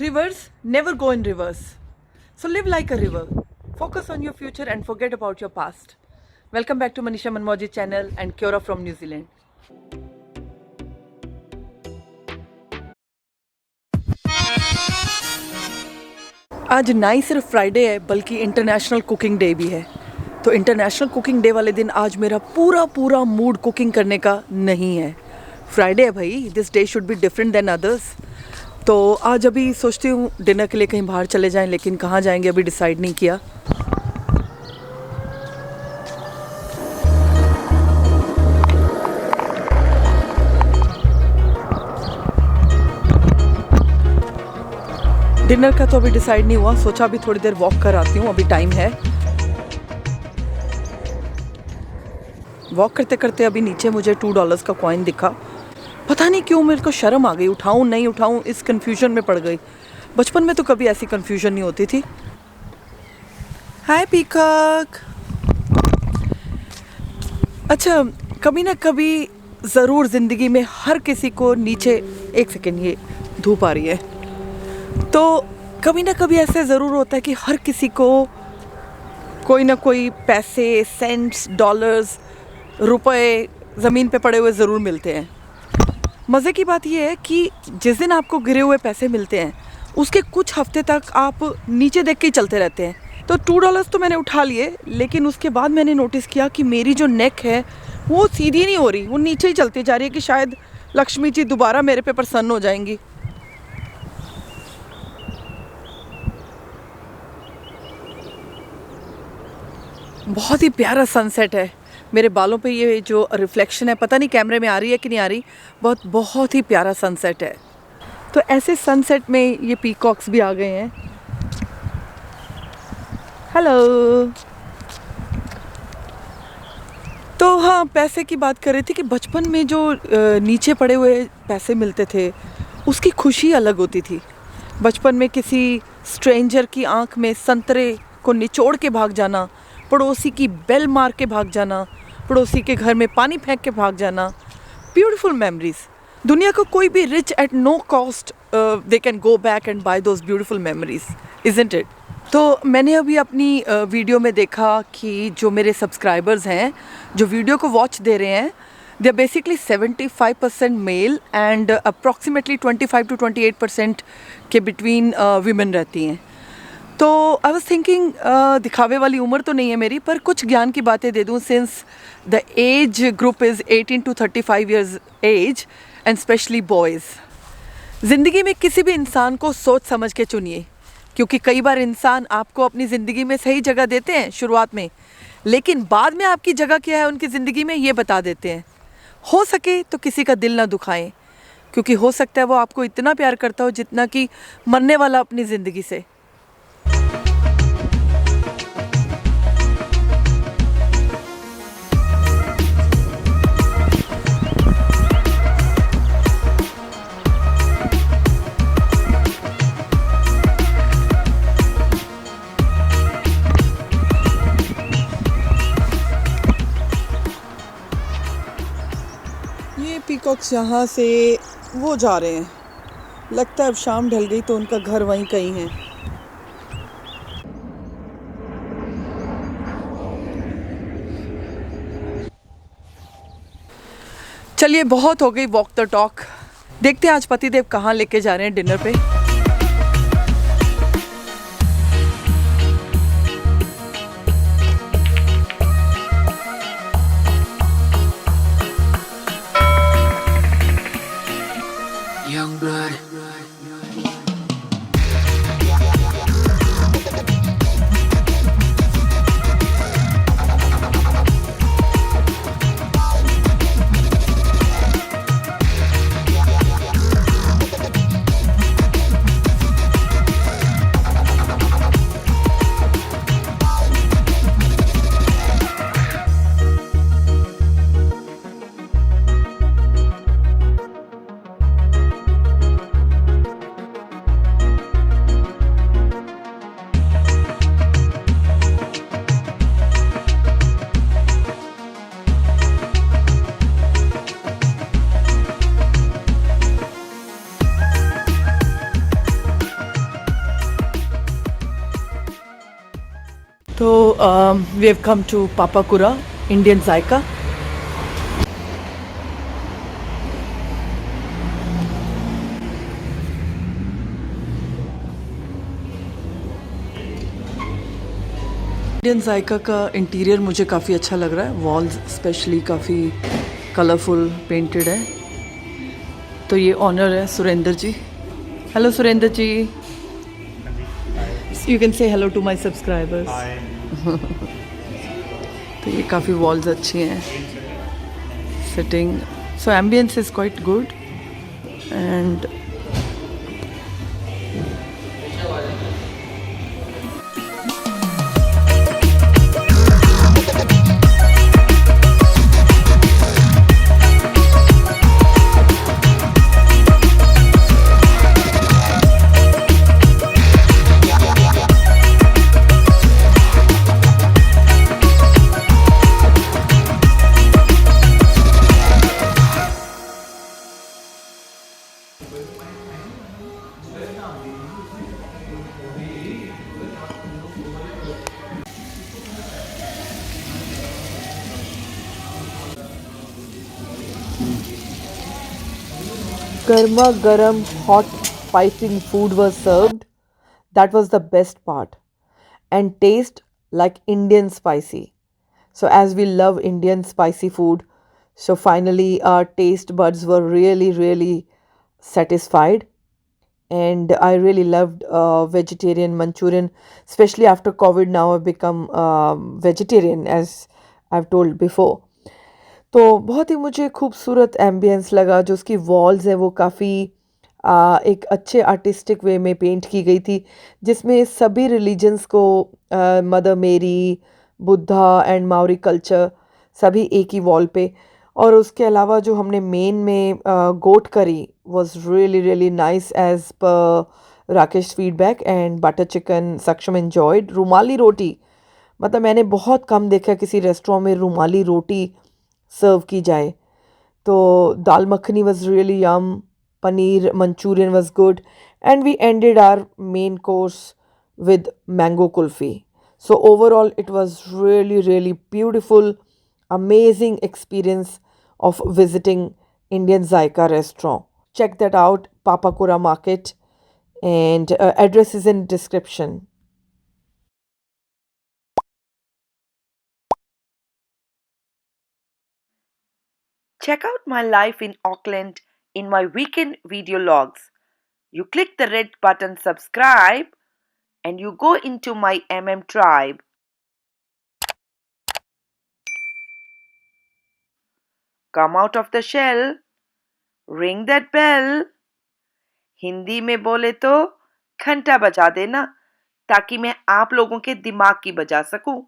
Rivers never go in reverse. So live like a river. Focus on your future and forget about your past. Welcome back to Manisha Manmoji channel and Kyora from New Zealand. आज ना ही सिर्फ Friday है बल्कि international cooking day भी है। तो international cooking day वाले दिन आज मेरा पूरा मूड कुकिंग करने का नहीं है। फ्राइडे है भाई, this day should be different than others. तो आज अभी सोचती हूँ डिनर के लिए कहीं बाहर चले जाएं, लेकिन कहाँ जाएंगे अभी डिसाइड नहीं किया। डिनर का तो अभी डिसाइड नहीं हुआ, सोचा अभी थोड़ी देर वॉक कर आती हूँ, अभी टाइम है। वॉक करते करते अभी नीचे मुझे $2 का कॉइन दिखा। पता नहीं क्यों मेरे को शर्म आ गई, उठाऊं नहीं उठाऊं इस कंफ्यूजन में पड़ गई। बचपन में तो कभी ऐसी कंफ्यूजन नहीं होती थी। हाय पीकॉक। अच्छा, कभी ना कभी ज़रूर ज़िंदगी में हर किसी को नीचे, एक सेकेंड, ये धूप आ रही है, तो कभी ना कभी ऐसा ज़रूर होता है कि हर किसी को कोई ना कोई पैसे, सेंट्स, डॉलर्स, रुपए ज़मीन पे पड़े हुए ज़रूर मिलते हैं। मज़े की बात यह है कि जिस दिन आपको गिरे हुए पैसे मिलते हैं उसके कुछ हफ्ते तक आप नीचे देख के ही चलते रहते हैं। तो $2 तो मैंने उठा लिए, लेकिन उसके बाद मैंने नोटिस किया कि मेरी जो नेक है वो सीधी नहीं हो रही, वो नीचे ही चलती जा रही है कि शायद लक्ष्मी जी दोबारा मेरे पे प्रसन्न हो जाएंगी। बहुत ही प्यारा सनसेट है। मेरे बालों पे ये जो रिफ्लेक्शन है, पता नहीं कैमरे में आ रही है कि नहीं आ रही, बहुत ही प्यारा सनसेट है। तो ऐसे सनसेट में ये पीकॉक्स भी आ गए हैं। हेलो। तो हाँ, पैसे की बात कर रही थी कि बचपन में जो नीचे पड़े हुए पैसे मिलते थे उसकी खुशी अलग होती थी। बचपन में किसी स्ट्रेंजर की आंख में संतरे को निचोड़ के भाग जाना, पड़ोसी की बेल मार के भाग जाना, पड़ोसी के घर में पानी फेंक के भाग जाना, ब्यूटीफुल मेमोरीज। दुनिया को कोई भी reach at no cost they can go back and buy those beautiful memories, isn't it? तो मैंने अभी अपनी वीडियो में देखा कि जो मेरे सब्सक्राइबर्स हैं जो वीडियो को वॉच दे रहे हैं, they are basically 75% male and approximately 25 to 28% के बिटवीन वीमेन रहती हैं। तो आई वॉज थिंकिंग, दिखावे वाली उम्र तो नहीं है मेरी, पर कुछ ज्ञान की बातें दे दूँ, since the age group is 18 to 35 years age and specially boys. ज़िंदगी में किसी भी इंसान को सोच समझ के चुनिए, क्योंकि कई बार इंसान आपको अपनी ज़िंदगी में सही जगह देते हैं शुरुआत में, लेकिन बाद में आपकी जगह क्या है उनकी ज़िंदगी में ये बता देते हैं। हो सके तो किसी का दिल ना दुखाएं, क्योंकि हो सकता है वो आपको इतना प्यार करता हो जितना कि मरने वाला अपनी ज़िंदगी से। पीकॉक्स यहाँ से वो जा रहे हैं, लगता है अब शाम ढल गई तो उनका घर वहीं कहीं है। चलिए, बहुत हो गई वॉक द टॉक। देखते हैं आज पतिदेव कहाँ लेके जा रहे हैं डिनर पे। Young blood. we have come to Papakura, Indian Zaika. Indian Zaika का इंटीरियर मुझे काफ़ी अच्छा लग रहा है. वॉल्स स्पेशली काफ़ी कलरफुल पेंटेड है. तो ये ऑनर है Surendra ji. Hello Surendra ji. You can say hello to my subscribers. तो ये काफ़ी वॉल्स अच्छी हैं. Sitting so ambience is quite good and Garma garam hot piping food was served. That was the best part. And taste like Indian spicy. So as we love Indian spicy food, so finally our taste buds were really satisfied. And I really loved vegetarian Manchurian, especially after COVID. Now I've become vegetarian, as I've told before. तो बहुत ही मुझे खूबसूरत ambience लगा. जो उसकी walls है वो काफ़ी एक अच्छे आर्टिस्टिक वे में पेंट की गई थी, जिसमें सभी रिलीजन्स को मदर मेरी, बुद्धा एंड मावरी कल्चर सभी एक ही वॉल पे. और उसके अलावा जो हमने मेन में गोट करी was really nice as per Rakesh feedback. And butter chicken Saksham enjoyed. Rumali roti, मतलब मैंने बहुत कम देखा किसी रेस्टोरेंट में रुमाली रोटी सर्व की जाए. तो दाल makhani was really yum. Paneer Manchurian was good. And we ended our main course with mango kulfi. So overall it was really beautiful, amazing experience of visiting Indian Zaika restaurant. Check that out, Papakura Market, and address is in description. Check out my life in Auckland in my weekend video logs. You click the red button subscribe and you go into my tribe. Come out of the shell, ring that bell. Hindi में बोले तो घंटा बजा देना ताकि मैं आप लोगों के दिमाग की बजा सकूं.